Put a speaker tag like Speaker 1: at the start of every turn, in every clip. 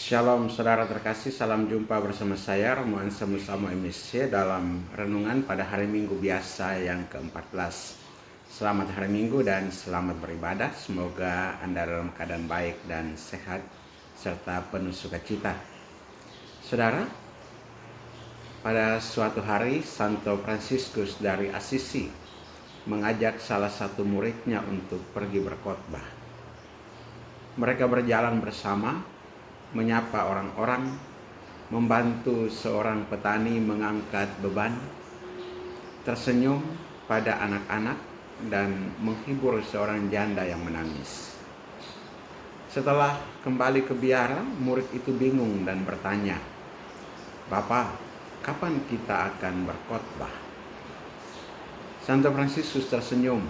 Speaker 1: Shalom saudara terkasih, salam jumpa bersama saya Romuan Samusamo MSC dalam renungan pada hari Minggu biasa yang ke-14. Selamat hari Minggu dan selamat beribadah. Semoga Anda dalam keadaan baik dan sehat serta penuh sukacita. Saudara, pada suatu hari Santo Fransiskus dari Assisi mengajak salah satu muridnya untuk pergi berkhotbah. Mereka berjalan bersama, menyapa orang-orang, membantu seorang petani mengangkat beban, tersenyum pada anak-anak, dan menghibur seorang janda yang menangis. Setelah kembali ke biara, murid itu bingung dan bertanya, "Bapak, kapan kita akan berkhotbah?" Santo Fransiskus tersenyum,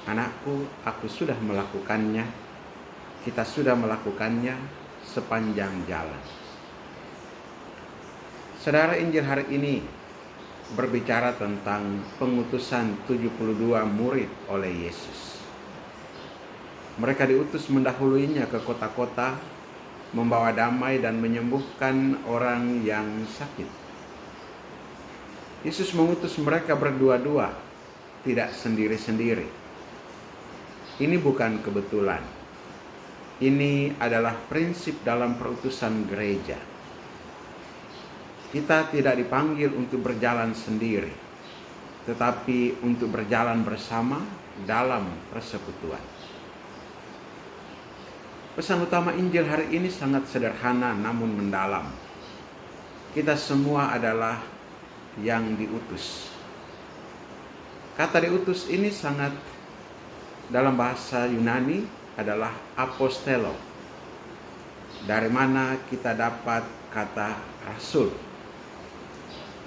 Speaker 1: "Anakku, aku sudah melakukannya. Kita sudah melakukannya sepanjang jalan." Saudara, Injil hari ini berbicara tentang pengutusan 72 murid oleh Yesus. Mereka diutus mendahuluinya ke kota-kota, membawa damai dan menyembuhkan orang yang sakit. Yesus mengutus mereka berdua-dua, tidak sendiri-sendiri. Ini bukan kebetulan. Ini adalah prinsip dalam perutusan gereja. Kita tidak dipanggil untuk berjalan sendiri, tetapi untuk berjalan bersama dalam persekutuan. Pesan utama Injil hari ini sangat sederhana namun mendalam. Kita semua adalah yang diutus. Kata diutus ini sangat dalam bahasa Yunani adalah apostelo, dari mana kita dapat kata rasul.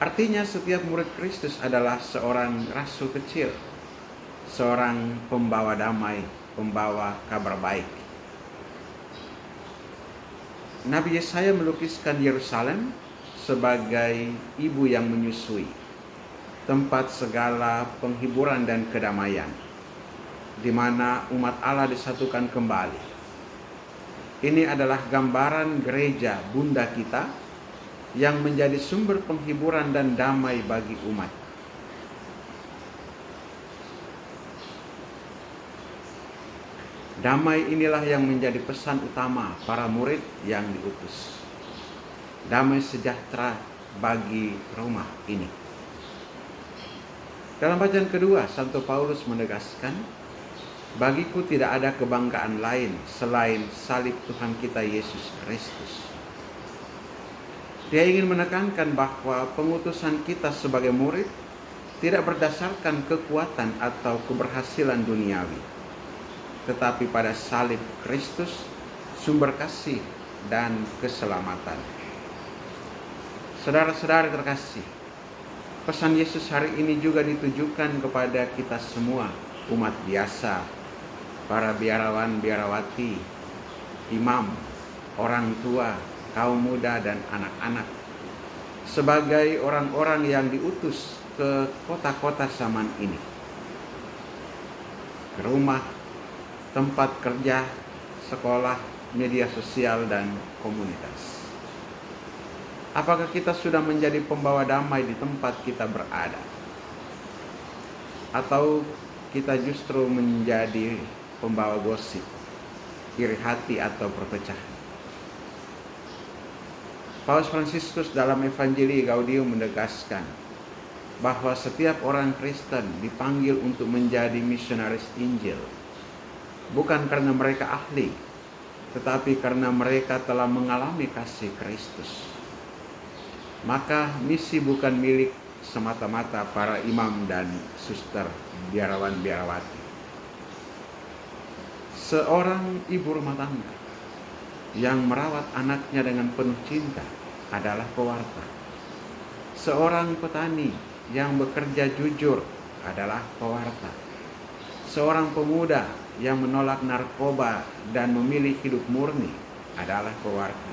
Speaker 1: Artinya setiap murid Kristus adalah seorang rasul kecil, seorang pembawa damai, pembawa kabar baik. Nabi Yesaya melukiskan Yerusalem sebagai ibu yang menyusui, tempat segala penghiburan dan kedamaian, di mana umat Allah disatukan kembali. Ini adalah gambaran gereja bunda kita yang menjadi sumber penghiburan dan damai bagi umat. Damai inilah yang menjadi pesan utama para murid yang diutus. Damai sejahtera bagi rumah ini. Dalam bacaan kedua, Santo Paulus menegaskan, "Bagiku tidak ada kebanggaan lain selain salib Tuhan kita Yesus Kristus." Dia ingin menekankan bahwa pengutusan kita sebagai murid tidak berdasarkan kekuatan atau keberhasilan duniawi, tetapi pada salib Kristus, sumber kasih dan keselamatan. Saudara-saudari terkasih, pesan Yesus hari ini juga ditujukan kepada kita semua, umat biasa, para biarawan, biarawati, imam, orang tua, kaum muda, dan anak-anak, sebagai orang-orang yang diutus ke kota-kota zaman ini, ke rumah, tempat kerja, sekolah, media sosial, dan komunitas. Apakah kita sudah menjadi pembawa damai di tempat kita berada? Atau kita justru menjadi pembawa gosip, iri hati, atau perpecahan? Paus Fransiskus dalam Evangelii Gaudium menegaskan bahwa setiap orang Kristen dipanggil untuk menjadi misionaris Injil, bukan karena mereka ahli, tetapi karena mereka telah mengalami kasih Kristus. Maka misi bukan milik semata-mata para imam dan suster, biarawan, biarawati. Seorang ibu rumah tangga yang merawat anaknya dengan penuh cinta adalah pewarta. Seorang petani yang bekerja jujur adalah pewarta. Seorang pemuda yang menolak narkoba dan memilih hidup murni adalah pewarta.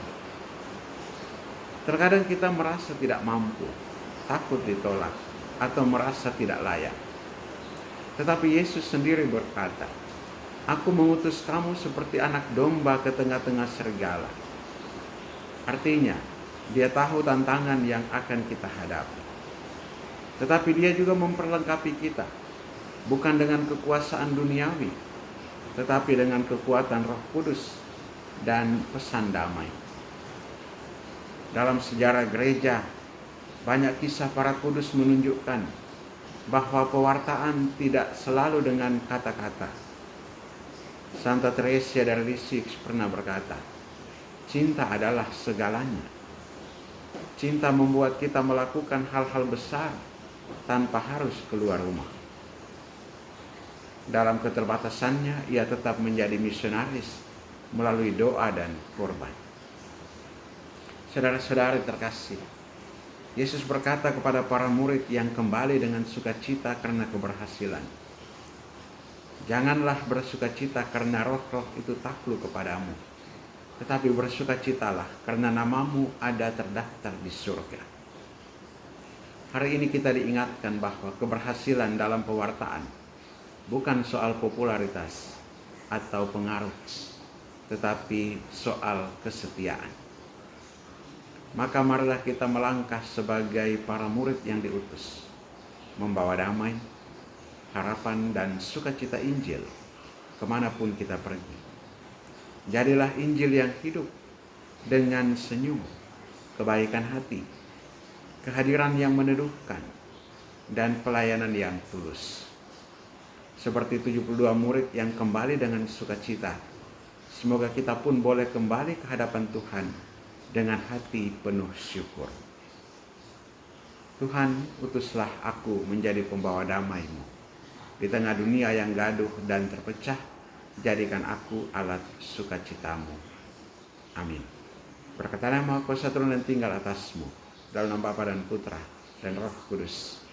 Speaker 1: Terkadang kita merasa tidak mampu, takut ditolak, atau merasa tidak layak. Tetapi Yesus sendiri berkata, "Aku mengutus kamu seperti anak domba ke tengah-tengah serigala." Artinya, dia tahu tantangan yang akan kita hadapi. Tetapi dia juga memperlengkapi kita, bukan dengan kekuasaan duniawi, tetapi dengan kekuatan Roh Kudus dan pesan damai. Dalam sejarah gereja, banyak kisah para kudus menunjukkan bahwa pewartaan tidak selalu dengan kata-kata. Santa Teresa dari Lisieux pernah berkata, cinta adalah segalanya. Cinta membuat kita melakukan hal-hal besar tanpa harus keluar rumah. Dalam keterbatasannya, ia tetap menjadi misionaris melalui doa dan korban. Saudara-saudari terkasih, Yesus berkata kepada para murid yang kembali dengan sukacita karena keberhasilan, janganlah bersukacita karena roh-roh itu takluk kepadamu, tetapi bersukacitalah karena namamu ada terdaftar di surga. Hari ini kita diingatkan bahwa keberhasilan dalam pewartaan bukan soal popularitas atau pengaruh, tetapi soal kesetiaan. Maka marilah kita melangkah sebagai para murid yang diutus, membawa damai, harapan dan sukacita Injil kemanapun kita pergi. Jadilah Injil yang hidup dengan senyum, kebaikan hati, kehadiran yang meneduhkan, dan pelayanan yang tulus. Seperti 72 murid yang kembali dengan sukacita, semoga kita pun boleh kembali ke hadapan Tuhan dengan hati penuh syukur. Tuhan, utuslah aku menjadi pembawa damai-Mu. Di tengah dunia yang gaduh dan terpecah, jadikan aku alat sukacita-Mu. Amin. Berkatalah Maha Kuasa turun dan tinggal atasmu, dalam nama Bapa dan Putra dan Roh Kudus.